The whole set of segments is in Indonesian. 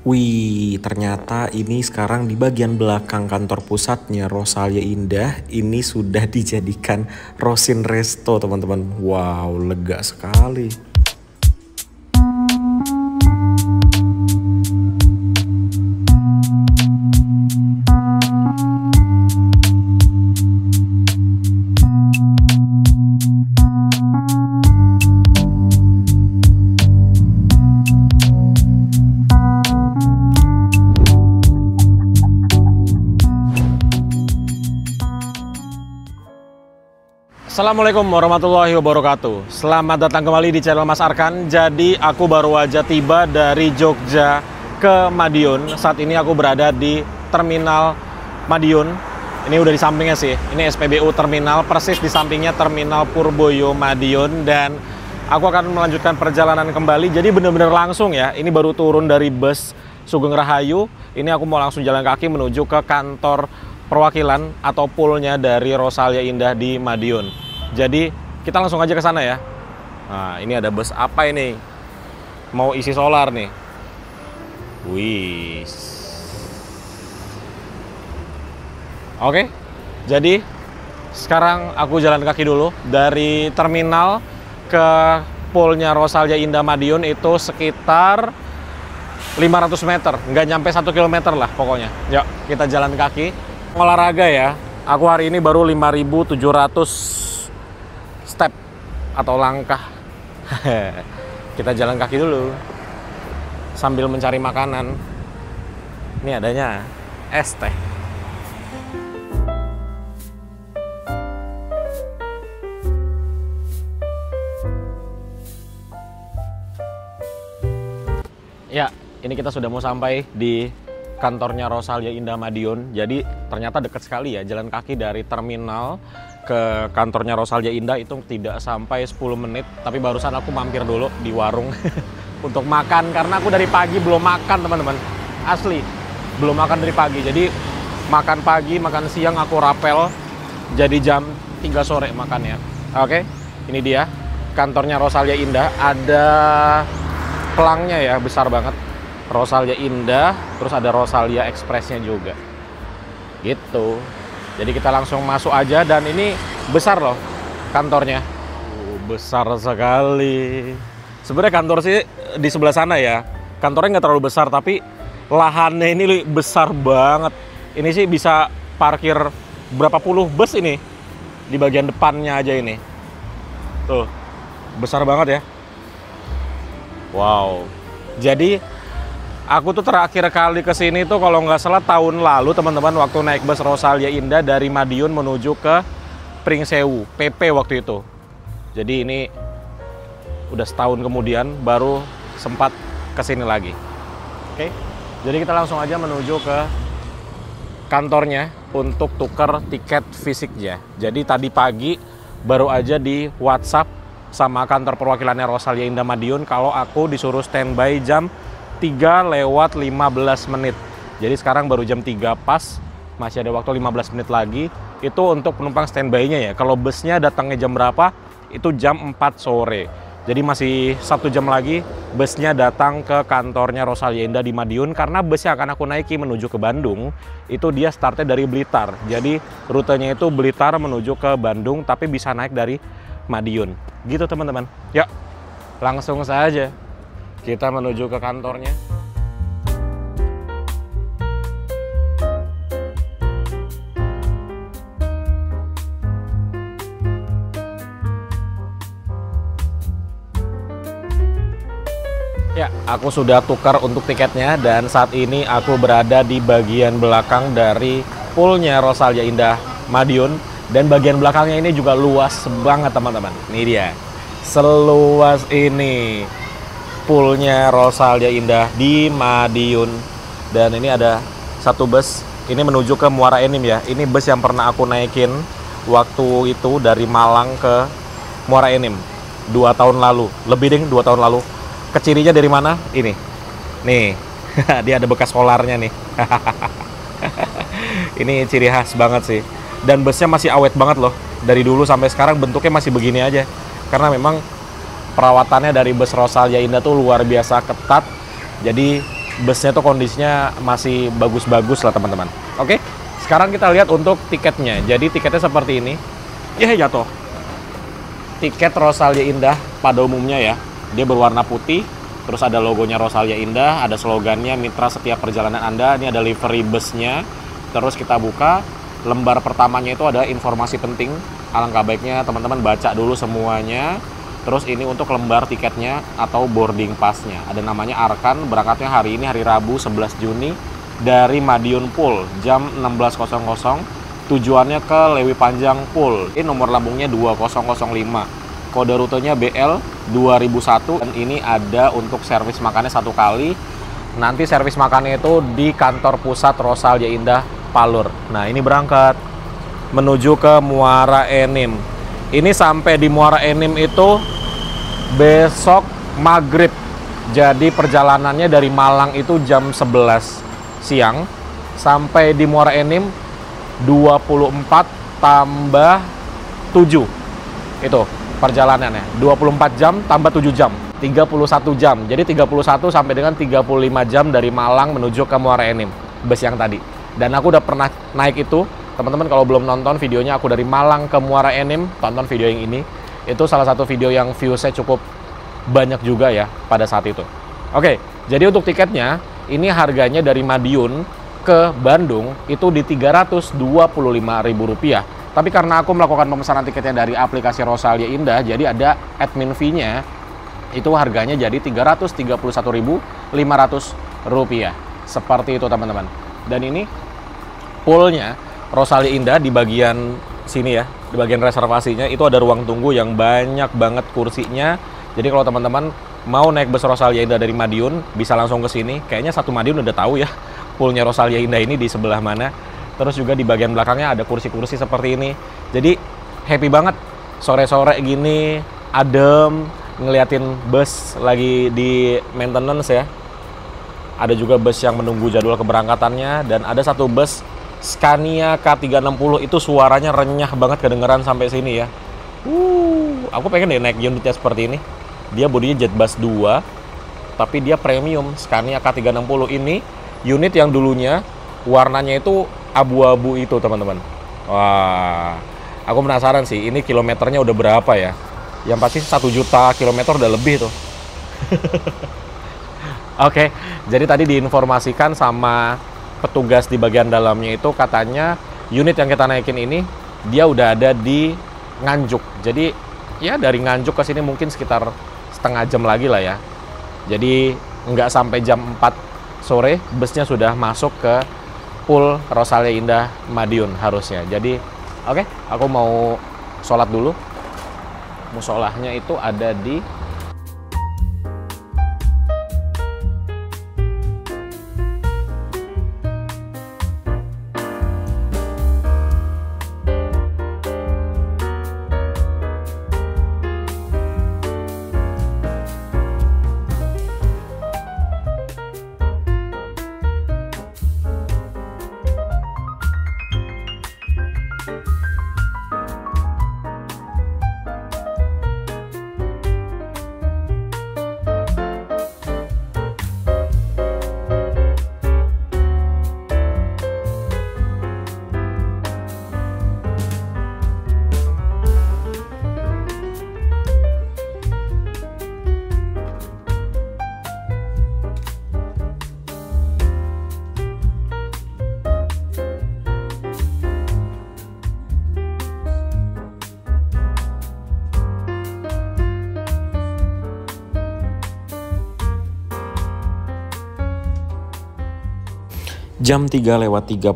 Wih, ternyata ini sekarang di bagian belakang kantor pusatnya Rosalia Indah ini sudah dijadikan Rosin Resto, teman-teman. Wow, lega sekali. Assalamualaikum warahmatullahi wabarakatuh. Selamat datang kembali di channel Mas Arkan. Jadi aku baru aja tiba dari Jogja ke Madiun. Saat ini aku berada di Terminal Madiun. Ini udah di sampingnya sih. Ini SPBU Terminal, persis di sampingnya Terminal Purboyo Madiun. Dan aku akan melanjutkan perjalanan kembali. Jadi bener-bener langsung ya. Ini baru turun dari bus Sugeng Rahayu. Ini aku mau langsung jalan kaki menuju ke kantor perwakilan atau poolnya dari Rosalia Indah di Madiun. Jadi kita langsung aja ke sana ya. Nah, ini ada bus apa ini? Mau isi solar nih. Wih. Oke. Jadi sekarang aku jalan kaki dulu dari terminal ke poolnya Rosalia Indah Madiun itu sekitar 500 meter, nggak nyampe 1 kilometer lah pokoknya. Yuk, kita jalan kaki. Olahraga ya. Aku hari ini baru 5.700 step atau langkah. Kita jalan kaki dulu sambil mencari makanan. Ini adanya es teh. Ya, ini kita sudah mau sampai di kantornya Rosalia Indah Madiun. Jadi ternyata dekat sekali ya, jalan kaki dari terminal ke kantornya Rosalia Indah itu tidak sampai 10 menit. Tapi barusan aku mampir dulu di warung untuk makan karena aku dari pagi belum makan, teman-teman. Asli, belum makan dari pagi. Jadi makan pagi, makan siang aku rapel. Jadi jam 3 sore makannya. Oke, ini dia kantornya Rosalia Indah. Ada pelangnya ya, besar banget. Rosalia Indah, terus ada Rosalia Expressnya juga. Gitu. Jadi kita langsung masuk aja dan ini besar loh kantornya. Besar sekali. Sebenarnya kantor sih di sebelah sana ya. Kantornya nggak terlalu besar tapi lahannya ini besar banget. Ini sih bisa parkir berapa puluh bus ini di bagian depannya aja ini. Tuh, besar banget ya. Wow. Jadi aku tuh terakhir kali kesini tuh kalau nggak salah tahun lalu, teman-teman, waktu naik bus Rosalia Indah dari Madiun menuju ke Pringsewu, PP waktu itu. Jadi ini udah setahun kemudian baru sempat kesini lagi. Oke, jadi kita langsung aja menuju ke kantornya untuk tukar tiket fisiknya. Jadi tadi pagi baru aja di WhatsApp sama kantor perwakilannya Rosalia Indah Madiun kalau aku disuruh standby jam 3:15 menit. Jadi sekarang baru jam 3 pas, masih ada waktu 15 menit lagi. Itu untuk penumpang standby-nya ya. Kalau busnya datangnya jam berapa? Itu jam 4 sore. Jadi masih 1 jam lagi busnya datang ke kantornya Rosalia Indah di Madiun. Karena bus yang akan aku naiki menuju ke Bandung, itu dia startnya dari Blitar. Jadi rutenya itu Blitar menuju ke Bandung, tapi bisa naik dari Madiun. Gitu teman-teman. Yuk, langsung saja kita menuju ke kantornya. Ya, aku sudah tukar untuk tiketnya dan saat ini aku berada di bagian belakang dari poolnya Rosalia Indah Madiun. Dan bagian belakangnya ini juga luas banget, teman-teman. Ini dia, seluas ini poolnya Rosalia Indah di Madiun. Dan ini ada satu bus, ini menuju ke Muara Enim ya. Ini bus yang pernah aku naikin waktu itu dari Malang ke Muara Enim 2 tahun lalu, lebih ding 2 tahun lalu. Kecirinya dari mana? Ini nih. Dia ada bekas solarnya nih. Ini ciri khas banget sih. Dan busnya masih awet banget loh. Dari dulu sampai sekarang bentuknya masih begini aja. Karena memang perawatannya dari bus Rosalia Indah tuh luar biasa ketat. Jadi busnya tuh kondisinya masih bagus-bagus lah teman-teman. Oke, sekarang kita lihat untuk tiketnya. Jadi tiketnya seperti ini. Ya jatuh. Tiket Rosalia Indah pada umumnya ya, dia berwarna putih, terus ada logonya Rosalia Indah, ada slogannya mitra setiap perjalanan Anda. Ini ada livery busnya. Terus kita buka, lembar pertamanya itu ada informasi penting. Alangkah baiknya teman-teman baca dulu semuanya. Terus ini untuk lembar tiketnya atau boarding pass-nya. Ada namanya Arkan, berangkatnya hari ini hari Rabu 11 Juni dari Madiun Pool jam 16.00. Tujuannya ke Lewi Panjang Pool. Ini nomor lambungnya 2005. Kode rutenya BL 2001 dan ini ada untuk servis makannya 1 kali. Nanti servis makannya itu di kantor pusat Rosalia Indah Palur. Nah, ini berangkat menuju ke Muara Enim. Ini sampai di Muara Enim itu besok maghrib. Jadi perjalanannya dari Malang itu jam 11 siang sampai di Muara Enim 24 tambah 7. Itu perjalanannya. 24 jam tambah 7 jam. 31 jam. Jadi 31 sampai dengan 35 jam dari Malang menuju ke Muara Enim. Bus yang tadi. Dan aku udah pernah naik itu. Teman-teman kalau belum nonton videonya aku dari Malang ke Muara Enim, tonton video yang ini. Itu salah satu video yang viewsnya cukup banyak juga ya pada saat itu. Oke, jadi untuk tiketnya ini harganya dari Madiun ke Bandung itu di Rp325.000. Tapi karena aku melakukan pemesanan tiketnya dari aplikasi Rosalia Indah, jadi ada admin fee-nya itu harganya jadi Rp331.500. Seperti itu teman-teman. Dan ini poolnya Rosalia Indah di bagian sini ya, di bagian reservasinya itu ada ruang tunggu yang banyak banget kursinya. Jadi kalau teman-teman mau naik bus Rosalia Indah dari Madiun bisa langsung ke sini. Kayaknya satu Madiun udah tahu ya poolnya Rosalia Indah ini di sebelah mana. Terus juga di bagian belakangnya ada kursi-kursi seperti ini. Jadi happy banget sore-sore gini, adem, ngeliatin bus lagi di maintenance ya. Ada juga bus yang menunggu jadwal keberangkatannya. Dan ada satu bus Scania K360 itu suaranya renyah banget kedengeran sampai sini ya. Aku pengen deh naik unitnya seperti ini. Dia bodinya Jetbus 2, tapi dia premium Scania K360 ini. Unit yang dulunya warnanya itu abu-abu itu teman-teman. Wah, aku penasaran sih ini kilometernya udah berapa ya. Yang pasti 1 juta kilometer udah lebih tuh. Oke, jadi tadi diinformasikan sama petugas di bagian dalamnya itu katanya unit yang kita naikin ini dia udah ada di Nganjuk. Jadi ya dari Nganjuk ke sini mungkin sekitar setengah jam lagi lah ya. Jadi nggak sampai jam 4 sore busnya sudah masuk ke pool Rosalia Indah Madiun harusnya. Jadi oke, aku mau sholat dulu. Musolahnya itu ada di jam 3:37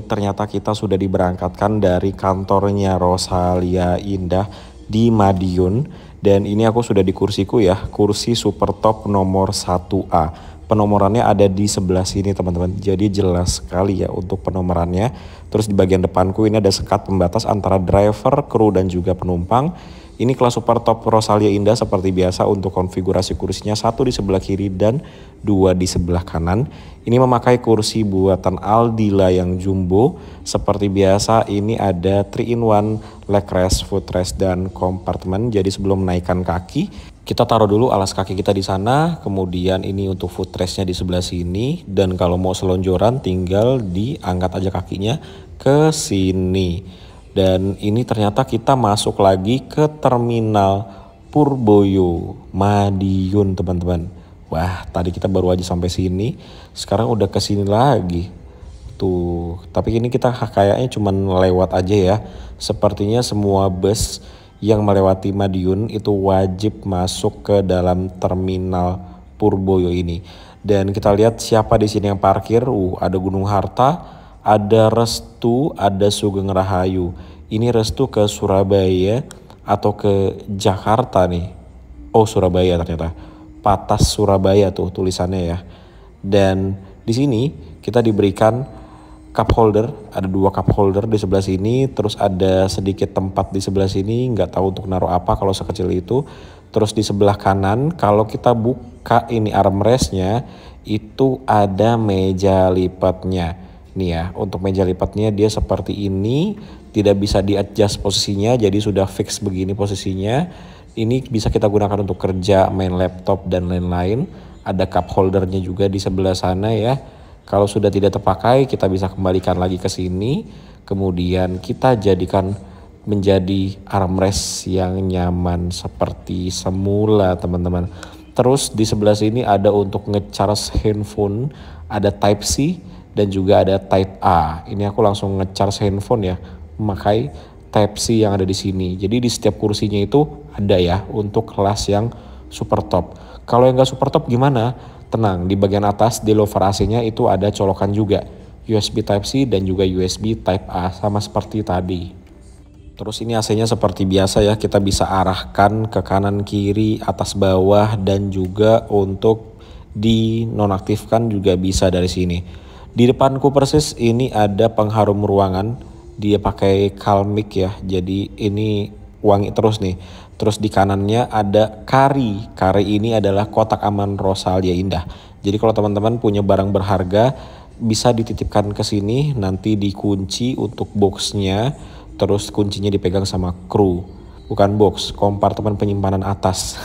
ternyata kita sudah diberangkatkan dari kantornya Rosalia Indah di Madiun. Dan ini aku sudah di kursiku ya, kursi super top nomor 1A. Penomorannya ada di sebelah sini teman-teman, jadi jelas sekali ya untuk penomorannya. Terus di bagian depanku ini ada sekat pembatas antara driver, kru dan juga penumpang. Ini kelas super top Rosalia Indah seperti biasa untuk konfigurasi kursinya 1 di sebelah kiri dan 2 di sebelah kanan. Ini memakai kursi buatan Aldila yang jumbo. Seperti biasa ini ada 3-in-1 leg rest, footrest dan kompartemen. Jadi sebelum menaikkan kaki Kita taruh dulu alas kaki kita di sana, kemudian ini untuk footrestnya di sebelah sini, dan kalau mau selonjoran tinggal diangkat aja kakinya ke sini. Dan ini ternyata kita masuk lagi ke terminal Purboyo Madiun, teman-teman. Wah, tadi kita baru aja sampai sini, sekarang udah ke sini lagi. Tuh, tapi ini kita kayaknya cuman lewat aja ya. Sepertinya semua bus yang melewati Madiun itu wajib masuk ke dalam terminal Purboyo ini. Dan kita lihat siapa di sini yang parkir. Ada Gunung Harta, ada Restu, ada Sugeng Rahayu. Ini Restu ke Surabaya atau ke Jakarta nih. Oh, Surabaya ternyata. Patas Surabaya tuh tulisannya ya. Dan di sini kita diberikan cup holder, ada 2 cup holder di sebelah sini, terus ada sedikit tempat di sebelah sini, nggak tahu untuk naruh apa kalau sekecil itu. Terus di sebelah kanan kalau kita buka ini armrestnya itu ada meja lipatnya. Nih ya, untuk meja lipatnya dia seperti ini, tidak bisa di adjust posisinya, jadi sudah fix begini posisinya. Ini bisa kita gunakan untuk kerja, main laptop dan lain-lain. Ada cup holdernya juga di sebelah sana ya. Kalau sudah tidak terpakai, kita bisa kembalikan lagi ke sini. Kemudian kita jadikan menjadi armrest yang nyaman seperti semula, teman-teman. Terus di sebelah sini ada untuk ngecharge handphone, ada Type C dan juga ada Type A. Ini aku langsung ngecharge handphone ya, memakai Type C yang ada di sini. Jadi di setiap kursinya itu ada ya untuk kelas yang super top. Kalau yang nggak super top gimana? Tenang, di bagian atas di lower AC-nya itu ada colokan juga USB Type-C dan juga USB Type-A sama seperti tadi. Terus ini AC-nya seperti biasa ya, kita bisa arahkan ke kanan kiri, atas bawah, dan juga untuk dinonaktifkan juga bisa dari sini. Di depanku persis ini ada pengharum ruangan, dia pakai Calmic ya, jadi ini wangi terus nih. Terus di kanannya ada Kari. Kari ini adalah kotak aman Rosalia Indah. Jadi kalau teman-teman punya barang berharga bisa dititipkan ke sini, nanti dikunci untuk boxnya, terus kuncinya dipegang sama kru. Bukan box, kompartemen penyimpanan atas.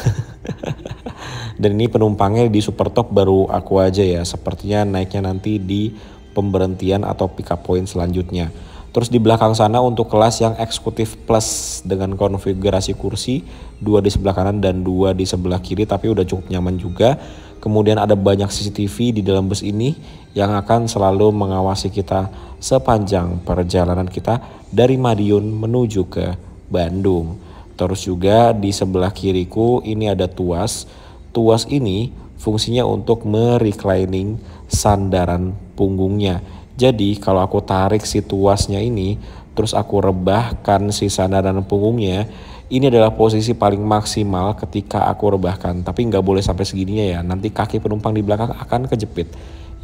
Dan ini penumpangnya di super top baru aku aja ya. Sepertinya naiknya nanti di pemberhentian atau pick up point selanjutnya. Terus di belakang sana untuk kelas yang eksekutif plus dengan konfigurasi kursi 2 di sebelah kanan dan 2 di sebelah kiri, tapi udah cukup nyaman juga. Kemudian ada banyak CCTV di dalam bus ini yang akan selalu mengawasi kita sepanjang perjalanan kita dari Madiun menuju ke Bandung. Terus juga di sebelah kiriku ini ada tuas. Tuas ini fungsinya untuk mereclining sandaran punggungnya. Jadi kalau aku tarik si tuasnya ini, terus aku rebahkan si sandaran punggungnya, ini adalah posisi paling maksimal ketika aku rebahkan. Tapi nggak boleh sampai segininya ya, nanti kaki penumpang di belakang akan kejepit.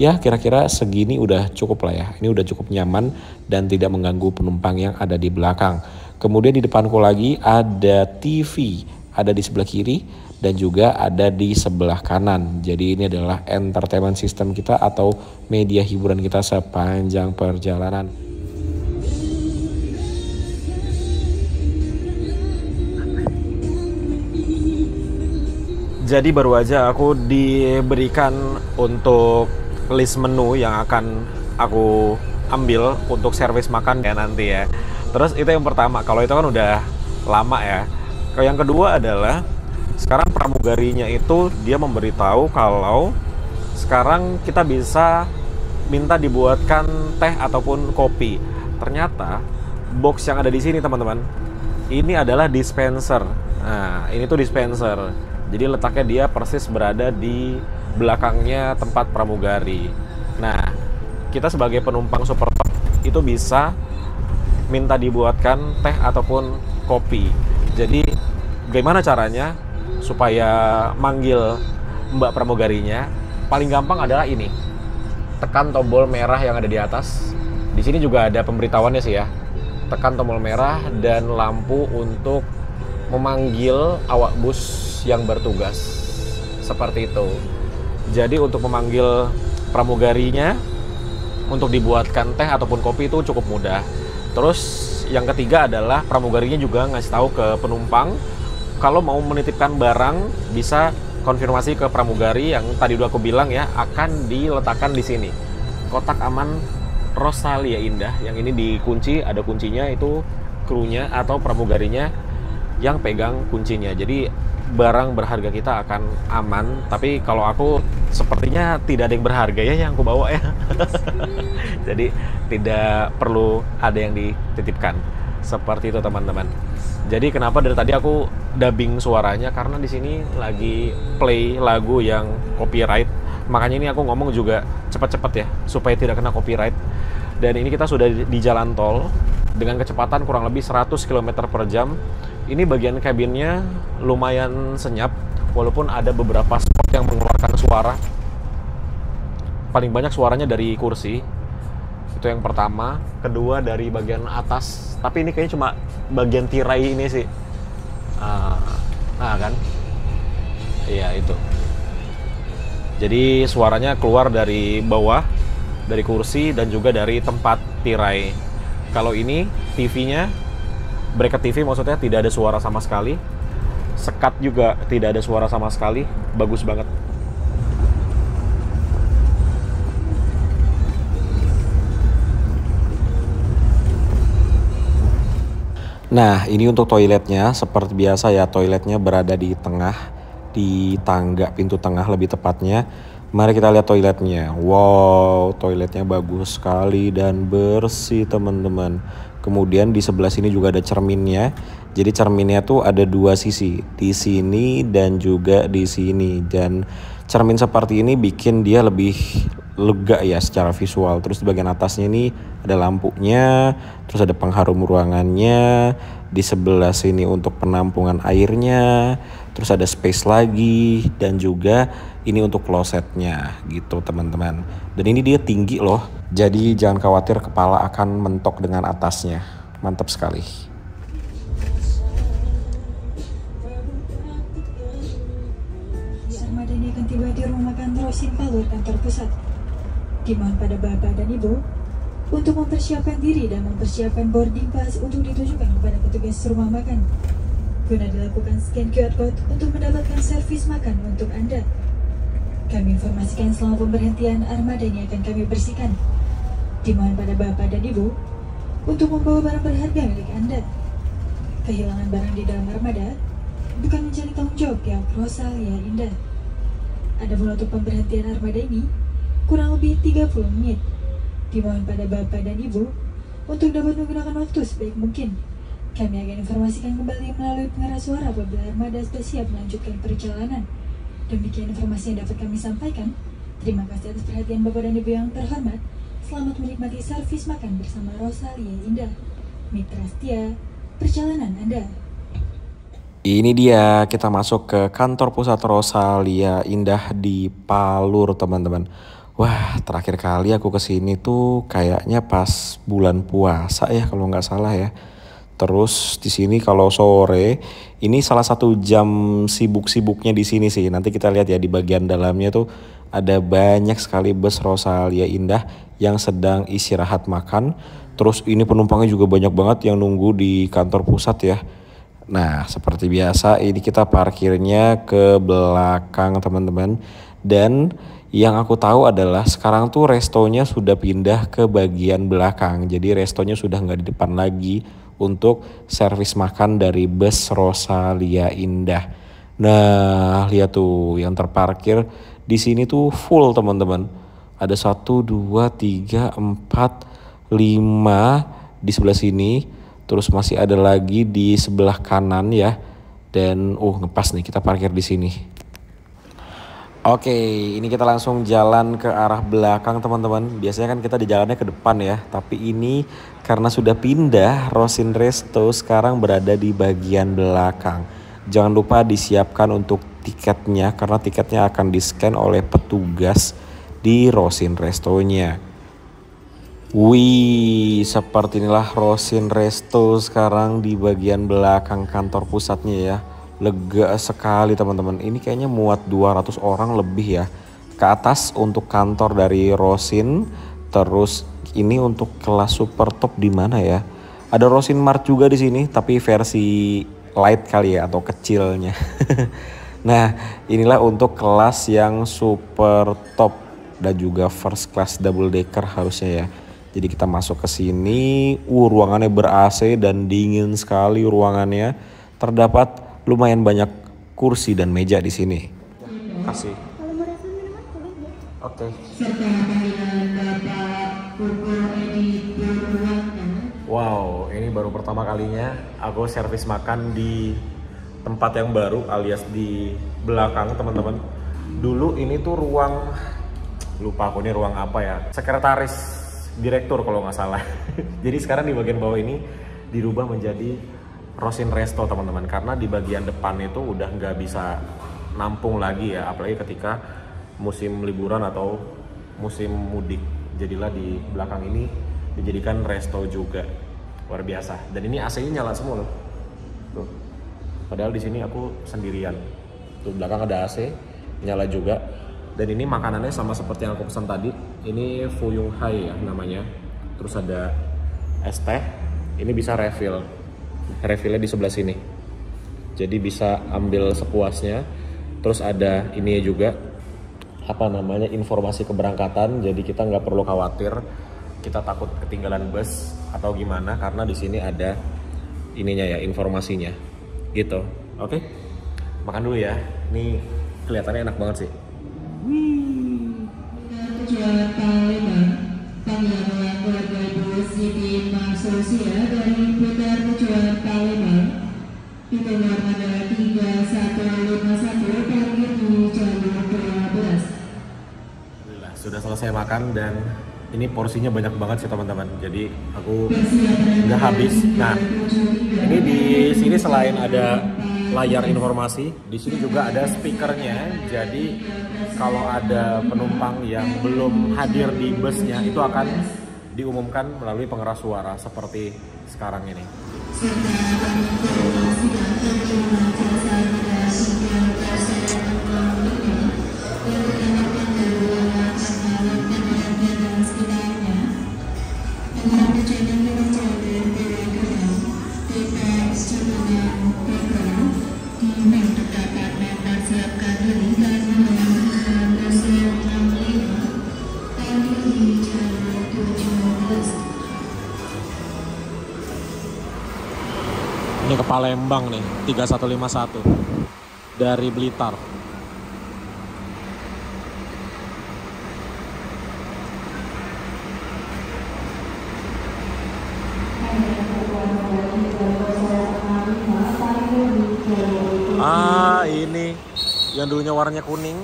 Ya kira-kira segini udah cukup lah ya, ini udah cukup nyaman dan tidak mengganggu penumpang yang ada di belakang. Kemudian di depanku lagi ada TV, ada di sebelah kiri dan juga ada di sebelah kanan. Jadi ini adalah entertainment system kita atau media hiburan kita sepanjang perjalanan. Jadi baru aja aku diberikan untuk list menu yang akan aku ambil untuk servis makan ya nanti ya. Terus itu yang pertama, kalau itu kan udah lama ya. Yang kedua adalah sekarang pramugarinya itu dia memberitahu kalau sekarang kita bisa minta dibuatkan teh ataupun kopi. Ternyata box yang ada di sini teman-teman, ini adalah dispenser. Nah, ini tuh dispenser. Jadi letaknya dia persis berada di belakangnya tempat pramugari. Nah, kita sebagai penumpang super top itu bisa minta dibuatkan teh ataupun kopi. Jadi gimana caranya supaya manggil mbak pramugarinya? Paling gampang adalah ini. Tekan tombol merah yang ada di atas. Di sini juga ada pemberitahuannya sih ya. Tekan tombol merah dan lampu untuk memanggil awak bus yang bertugas. Seperti itu. Jadi untuk memanggil pramugarinya untuk dibuatkan teh ataupun kopi itu cukup mudah. Terus yang ketiga adalah pramugarinya juga ngasih tahu ke penumpang kalau mau menitipkan barang bisa konfirmasi ke pramugari yang tadi udah aku bilang ya, akan diletakkan di sini. Kotak aman Rosalia Indah, yang ini dikunci, ada kuncinya, itu krunya atau pramugarinya yang pegang kuncinya. Jadi barang berharga kita akan aman. Tapi kalau aku sepertinya tidak ada yang berharga ya yang aku bawa ya. Jadi tidak perlu ada yang dititipkan. Seperti itu teman-teman. Jadi kenapa dari tadi aku dubbing suaranya, karena di sini lagi play lagu yang copyright. Makanya ini aku ngomong juga cepat-cepat ya, supaya tidak kena copyright. Dan ini kita sudah di jalan tol dengan kecepatan kurang lebih 100 km per jam. Ini bagian kabinnya lumayan senyap, walaupun ada beberapa spot yang mengeluarkan suara. Paling banyak suaranya dari kursi. Itu yang pertama. Kedua dari bagian atas. Tapi ini kayaknya cuma bagian tirai ini sih. Nah kan? Iya itu. Jadi suaranya keluar dari bawah, dari kursi, dan juga dari tempat tirai. Kalau ini TV-nya, bracket TV maksudnya, tidak ada suara sama sekali. Sekat juga tidak ada suara sama sekali. Bagus banget. Nah, ini untuk toiletnya. Seperti biasa ya, toiletnya berada di tengah, di tangga pintu tengah lebih tepatnya. Mari kita lihat toiletnya. Wow, toiletnya bagus sekali dan bersih teman-teman. Kemudian di sebelah sini juga ada cerminnya. Jadi cerminnya tuh ada dua sisi, di sini dan juga di sini. Dan cermin seperti ini bikin dia lebih lega ya secara visual. Terus di bagian atasnya ini ada lampunya, terus ada pengharum ruangannya. Di sebelah sini untuk penampungan airnya, terus ada space lagi, dan juga ini untuk klosetnya gitu teman-teman. Dan ini dia tinggi loh, jadi jangan khawatir kepala akan mentok dengan atasnya. Mantap sekali. Armada ini akan tiba di rumah makan Rosin Palur, kantor pusat. Dimohon pada Bapak dan Ibu untuk mempersiapkan diri dan mempersiapkan boarding pass untuk ditujukan kepada petugas rumah makan, guna dilakukan scan QR code untuk mendapatkan servis makan untuk Anda. Kami informasikan selama pemberhentian armada ini akan kami bersihkan. Dimohon pada Bapak dan Ibu untuk membawa barang berharga milik Anda. Kehilangan barang di dalam armada bukan menjadi tanggung jawab pihak Rosalia Indah. Adapun untuk pemberhentian armada ini kurang lebih 30 menit. Dimohon pada Bapak dan Ibu untuk dapat menggunakan waktu sebaik mungkin. Kami akan informasikan kembali melalui pengeras suara apabila armada sudah siap melanjutkan perjalanan. Demikian informasi yang dapat kami sampaikan. Terima kasih atas perhatian Bapak dan Ibu yang terhormat. Selamat menikmati servis makan bersama Rosalia Indah. Mitra setia perjalanan Anda. Ini dia, kita masuk ke kantor pusat Rosalia Indah di Palur teman-teman. Wah, terakhir kali aku kesini tuh kayaknya pas bulan puasa ya kalau nggak salah ya. Terus di sini kalau sore, ini salah satu jam sibuk-sibuknya di sini sih. Nanti kita lihat ya di bagian dalamnya tuh ada banyak sekali bus Rosalia Indah yang sedang istirahat makan. Terus ini penumpangnya juga banyak banget yang nunggu di kantor pusat ya. Nah, seperti biasa ini kita parkirnya ke belakang teman-teman. Dan yang aku tahu adalah sekarang tuh restonya sudah pindah ke bagian belakang. Jadi restonya sudah nggak di depan lagi untuk servis makan dari bus Rosalia Indah. Nah, lihat tuh yang terparkir di sini tuh full teman-teman. Ada 1, 2, 3, 4, 5 di sebelah sini. Terus masih ada lagi di sebelah kanan ya. Dan ngepas nih kita parkir di sini. Oke, ini kita langsung jalan ke arah belakang teman-teman. Biasanya kan kita di jalannya ke depan ya. Tapi ini karena sudah pindah, Rosin Resto sekarang berada di bagian belakang. Jangan lupa disiapkan untuk tiketnya, karena tiketnya akan di-scan oleh petugas di Rosin Restonya. Wih, seperti inilah Rosin Resto sekarang di bagian belakang kantor pusatnya ya. Lega sekali teman-teman. Ini kayaknya muat 200 orang lebih ya. Ke atas untuk kantor dari Rosin. Terus ini untuk kelas super top di mana ya? Ada Rosin Mart juga di sini, tapi versi light kali ya, atau kecilnya. Nah, inilah untuk kelas yang super top dan juga first class double decker harusnya ya. Jadi kita masuk ke sini, ruangannya ber-AC dan dingin sekali ruangannya. Terdapat lumayan banyak kursi dan meja di sini. Kasih. Oke. Wow, ini baru pertama kalinya aku servis makan di tempat yang baru alias di belakang teman-teman. Dulu ini tuh ruang, lupa aku ini ruang apa ya, sekretaris direktur kalau nggak salah. Jadi sekarang di bagian bawah ini dirubah menjadi Rosin Resto teman-teman, karena di bagian depan itu udah nggak bisa nampung lagi ya, apalagi ketika musim liburan atau musim mudik. Jadilah di belakang ini dijadikan resto juga. Luar biasa. Dan ini AC-nya nyala semua loh. Tuh. Padahal di sini aku sendirian. Tuh belakang ada AC, nyala juga. Dan ini makanannya sama seperti yang aku pesan tadi. Ini Fuyung Hai ya namanya. Terus ada es teh. Ini bisa refill. Refillnya di sebelah sini. Jadi bisa ambil sepuasnya. Terus ada ini juga, apa namanya, informasi keberangkatan. Jadi kita nggak perlu khawatir kita takut ketinggalan bus atau gimana, karena di sini ada ininya ya, informasinya gitu. Oke, makan dulu ya. Ini kelihatannya enak banget sih. Tujuan Palembang, kami yang keluarga Ibu Siti Marsosia dari Putar Tujuan Palembang itu nomor 3151 parkir di jalur 12. Alhamdulillah sudah selesai makan dan ini porsinya banyak banget sih teman-teman. Jadi aku nggak habis. Nah, ini di sini selain ada layar informasi, di sini juga ada speakernya. Jadi kalau ada penumpang yang belum hadir di busnya itu akan diumumkan melalui pengeras suara seperti sekarang ini. Ini ke Palembang nih, 3151 dari Blitar. Ah, ini yang dulunya warnanya kuning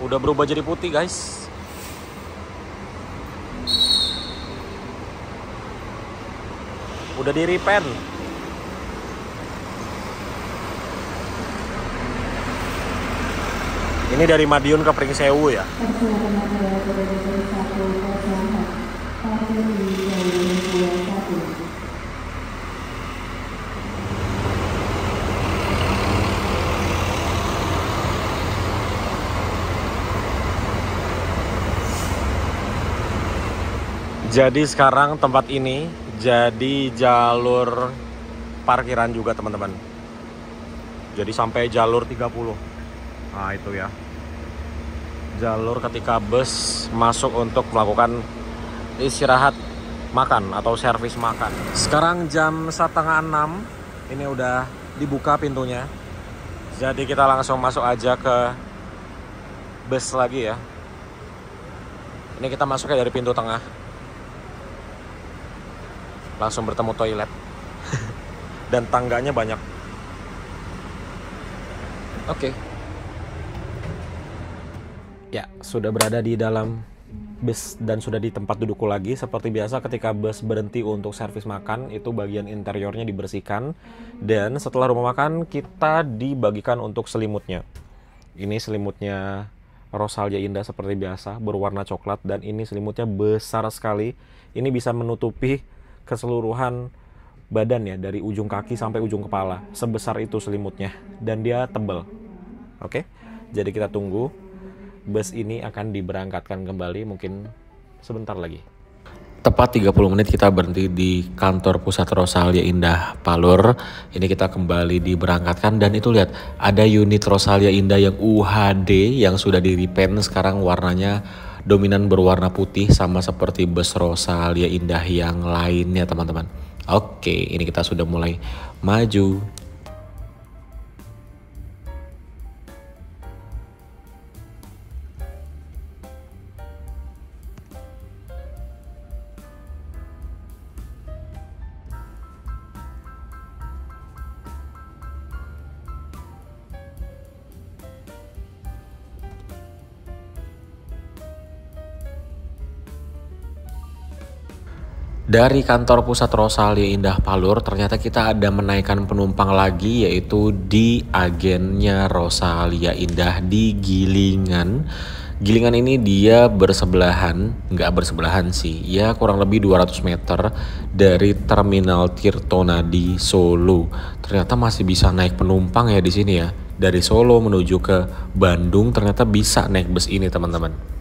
udah berubah jadi putih, guys. Udah di repaint. Ini dari Madiun ke Pringsewu ya. Jadi sekarang tempat ini jadi jalur parkiran juga teman-teman. Jadi sampai jalur 30. Nah itu ya, jalur ketika bus masuk untuk melakukan istirahat makan atau servis makan. Sekarang jam 5:30, ini udah dibuka pintunya. Jadi kita langsung masuk aja ke bus lagi ya. Ini kita masuknya dari pintu tengah. Langsung bertemu toilet. Dan tangganya banyak. Oke. Ya, sudah berada di dalam bus dan sudah di tempat dudukku lagi. Seperti biasa ketika bus berhenti untuk servis makan, itu bagian interiornya dibersihkan. Dan setelah rumah makan, kita dibagikan untuk selimutnya. Ini selimutnya Rosalia Indah seperti biasa, berwarna coklat. Dan ini selimutnya besar sekali. Ini bisa menutupi keseluruhan badan ya, dari ujung kaki sampai ujung kepala. Sebesar itu selimutnya. Dan dia tebal. Oke, jadi kita tunggu. Bus ini akan diberangkatkan kembali mungkin sebentar lagi. Tepat 30 menit kita berhenti di kantor pusat Rosalia Indah Palur. Ini kita kembali diberangkatkan dan itu lihat ada unit Rosalia Indah yang UHD yang sudah di repaint, sekarang warnanya dominan berwarna putih sama seperti bus Rosalia Indah yang lainnya teman-teman. Oke, ini kita sudah mulai maju. Dari kantor pusat Rosalia Indah Palur ternyata kita ada menaikkan penumpang lagi, yaitu di agennya Rosalia Indah di Gilingan. Gilingan ini dia bersebelahan, nggak bersebelahan sih, ya kurang lebih 200 meter dari Terminal Tirtonadi Solo. Ternyata masih bisa naik penumpang ya di sini ya. Dari Solo menuju ke Bandung ternyata bisa naik bus ini teman-teman.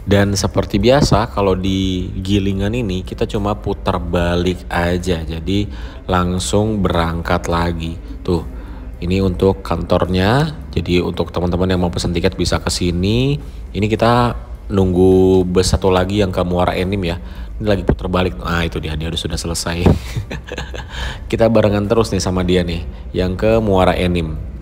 Dan seperti biasa kalau di Gilingan ini kita cuma putar balik aja, jadi langsung berangkat lagi. Tuh, ini untuk kantornya. Jadi untuk teman-teman yang mau pesan tiket bisa ke sini. Ini kita nunggu bus satu lagi yang ke Muara Enim ya. Ini lagi putar balik. Ah itu dia sudah selesai. Kita barengan terus nih sama dia nih, yang ke Muara Enim.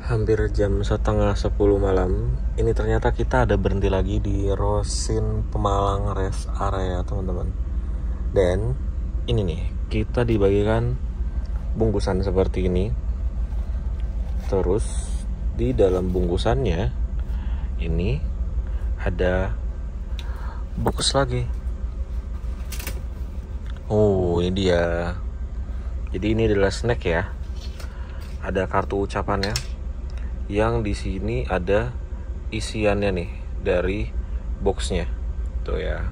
Hampir jam setengah 10 malam. Ini ternyata kita ada berhenti lagi di Rosin Pemalang Rest Area teman-teman. Dan ini nih, kita dibagikan bungkusan seperti ini. Terus di dalam bungkusannya ini ada bungkus lagi. Oh ini dia. Jadi ini adalah snack ya. Ada kartu ucapannya. Yang di sini ada isiannya nih dari boxnya tuh ya.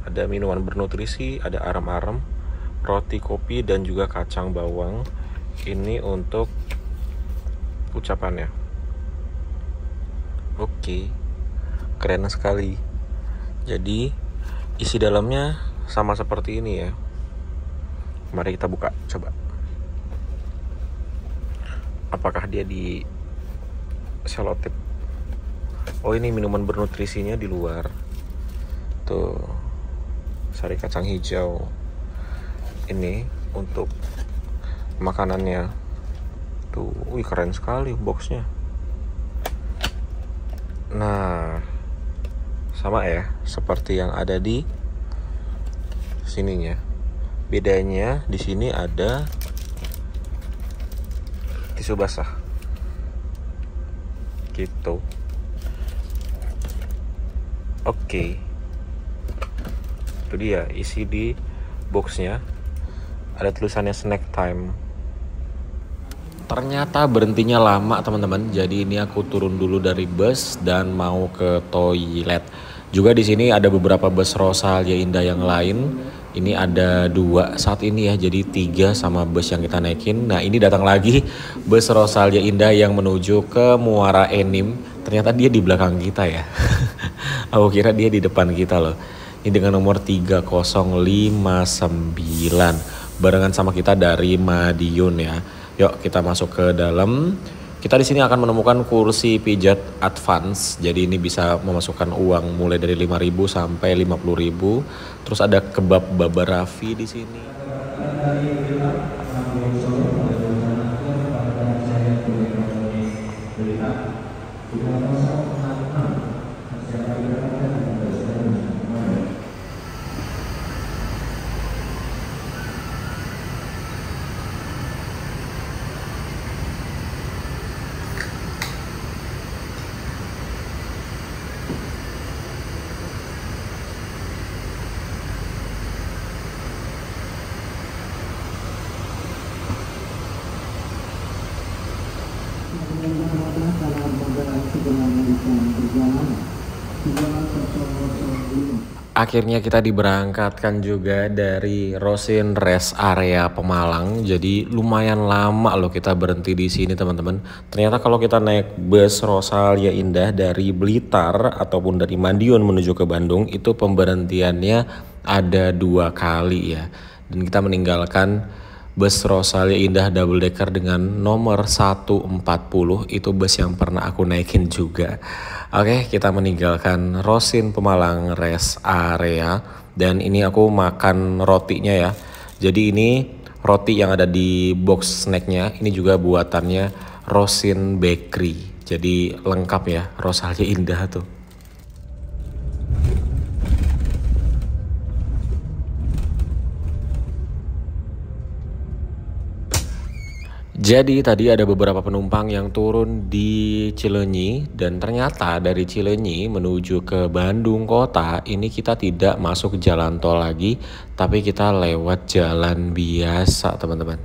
Ada minuman bernutrisi, ada arem-arem, roti kopi dan juga kacang bawang. Ini untuk ucapannya. Oke, keren sekali. Jadi isi dalamnya sama seperti ini ya. Mari kita buka coba. Apakah dia di selotip? Oh ini minuman bernutrisinya di luar. Tuh, sari kacang hijau. Ini untuk makanannya. Tuh, wih keren sekali boxnya. Nah, sama ya seperti yang ada di sininya. Bedanya di sini ada tisu basah. Gitu. Oke. Itu dia isi di boxnya. Ada tulisannya snack time. Ternyata berhentinya lama teman-teman. Jadi ini aku turun dulu dari bus dan mau ke toilet. Juga di sini ada beberapa bus Rosalia Indah yang lain. Ini ada 2 saat ini ya, jadi 3 sama bus yang kita naikin. Nah ini datang lagi bus Rosalia Indah yang menuju ke Muara Enim. Ternyata dia di belakang kita ya. Aku kira dia di depan kita loh. Ini dengan nomor 3059 barengan sama kita dari Madiun ya. Yuk kita masuk ke dalam. Kita di sini akan menemukan kursi pijat advance. Jadi ini bisa memasukkan uang mulai dari 5.000 sampai 50.000. Terus ada kebab Baba Raffi di sini. dalam menggerak sebenarnya di dalam perjalanan 3005 Akhirnya kita diberangkatkan juga dari Rosin Rest Area Pemalang. Jadi lumayan lama loh kita berhenti di sini teman-teman. Ternyata kalau kita naik bus Rosalia Indah dari Blitar ataupun dari Madiun menuju ke Bandung itu pemberhentiannya ada 2 kali ya. Dan kita meninggalkan bus Rosalia Indah double decker dengan nomor 140, itu bus yang pernah aku naikin juga. Oke, kita meninggalkan Rosin Pemalang Rest Area dan ini aku makan rotinya ya. Jadi ini roti yang ada di box snacknya, ini juga buatannya Rosin Bakery. Jadi lengkap ya Rosalia Indah tuh. Jadi tadi ada beberapa penumpang yang turun di Cileunyi dan ternyata dari Cileunyi menuju ke Bandung kota ini kita tidak masuk jalan tol lagi tapi kita lewat jalan biasa teman-teman.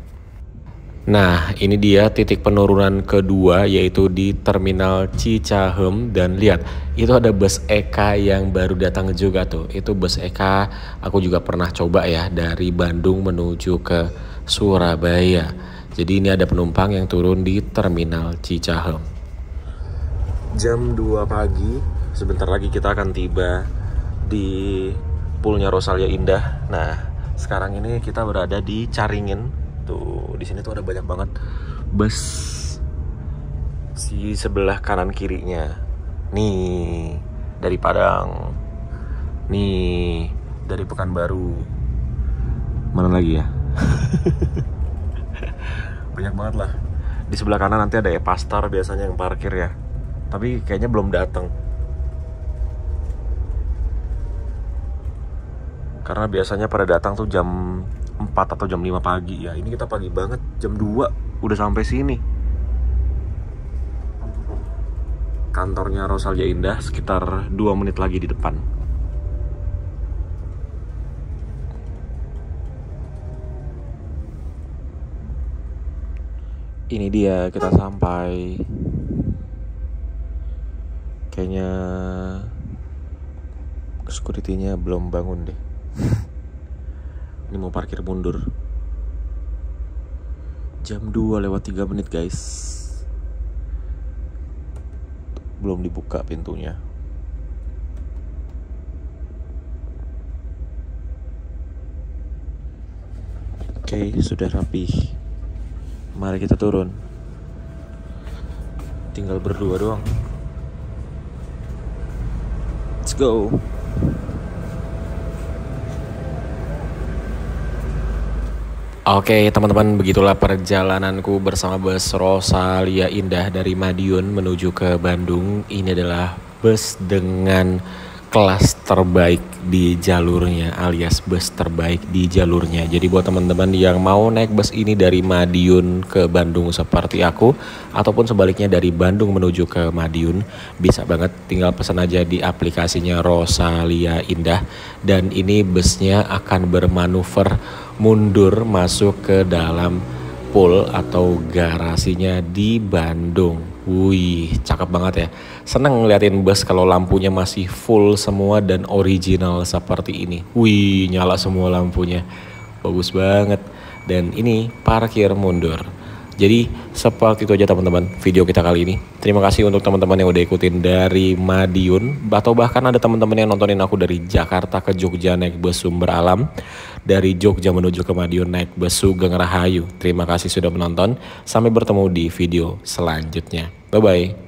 Nah ini dia titik penurunan kedua yaitu di Terminal Cicahem dan lihat itu ada bus Eka yang baru datang juga tuh. Itu bus Eka aku juga pernah coba ya dari Bandung menuju ke Surabaya. Jadi ini ada penumpang yang turun di Terminal Cicahem. Jam 2 pagi, sebentar lagi kita akan tiba di poolnya Rosalia Indah. Nah, sekarang ini kita berada di Caringin. Tuh, di sini tuh ada banyak banget bus di sebelah kanan kirinya. Nih, dari Padang. Nih, dari Pekanbaru. Mana lagi ya? Banyak banget lah. Di sebelah kanan nanti ada Epastar biasanya yang parkir ya. Tapi kayaknya belum datang. Karena biasanya pada datang tuh jam 4 atau jam 5 pagi ya. Ini kita pagi banget, jam 2 udah sampai sini. Kantornya Rosalia Indah sekitar 2 menit lagi di depan. Ini dia kita sampai. Kayaknya security-nya belum bangun deh. Ini mau parkir mundur. Jam 2 lewat 3 menit guys. Belum dibuka pintunya. Oke, sudah rapi. Mari kita turun. Tinggal berdua doang. Let's go. Oke teman-teman, begitulah perjalananku bersama bus Rosalia Indah dari Madiun menuju ke Bandung. Ini adalah bus dengan kelas terbaik di jalurnya alias bus terbaik di jalurnya. Jadi buat teman-teman yang mau naik bus ini dari Madiun ke Bandung seperti aku ataupun sebaliknya dari Bandung menuju ke Madiun, bisa banget tinggal pesan aja di aplikasinya Rosalia Indah dan ini busnya akan bermanuver mundur masuk ke dalam pool atau garasinya di Bandung. Wih, cakep banget ya. Seneng ngeliatin bus kalau lampunya masih full semua dan original seperti ini. Wih, nyala semua lampunya. Bagus banget. Dan ini parkir mundur. Jadi seperti itu aja teman-teman video kita kali ini. Terima kasih untuk teman-teman yang udah ikutin dari Madiun atau bahkan ada teman-teman yang nontonin aku dari Jakarta ke Jogja naik bus Sumber Alam, dari Jogja menuju ke Madiun naik bus Sugeng Rahayu. Terima kasih sudah menonton. Sampai bertemu di video selanjutnya. Bye bye.